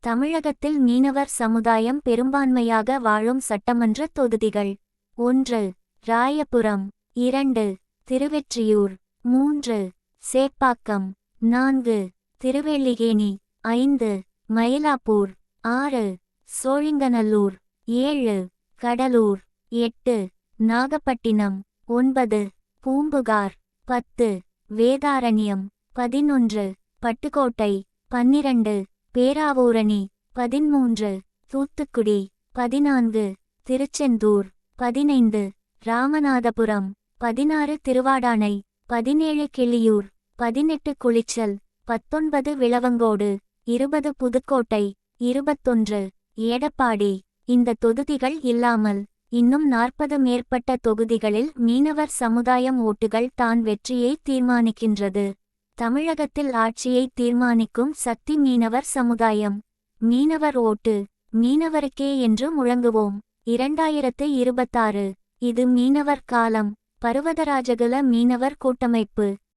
தமிழகத்தில் மீனவர் சமுதாயம் பெரும்பான்மையாக வாழும் சட்டமன்ற தொகுதிகள்: 1. ராயபுரம், 2. திருவெற்றியூர், 3. சேப்பாக்கம், 4. திருவெள்ளிக்கேணி, 5. மயிலாப்பூர், 6. சோழிங்கநல்லூர், 7. கடலூர், 8. நாகப்பட்டினம், 9. பூம்புகார், 10. வேதாரண்யம், 11. பட்டுக்கோட்டை, 12. பேராவூரணி, 13. தூத்துக்குடி, 14. திருச்செந்தூர், 15. ராமநாதபுரம், 16. திருவாடானை, 17. கிள்ளியூர், 18. குளிச்சல், 19. விளவங்கோடு, 20. புதுக்கோட்டை, 21. எடப்பாடி. இந்த தொகுதிகள் இல்லாமல் இன்னும் 40 மேற்பட்ட தொகுதிகளில் மீனவர் சமுதாயம் ஓட்டுகள் தான் வெற்றியை தீர்மானிக்கின்றது. தமிழகத்தில் ஆட்சியை தீர்மானிக்கும் சக்தி மீனவர் சமுதாயம். மீனவர் ஓட்டு மீனவருக்கே என்று முழங்குவோம். 2026 இது மீனவர் காலம். பர்வதராஜகுல மீனவர் கூட்டமைப்பு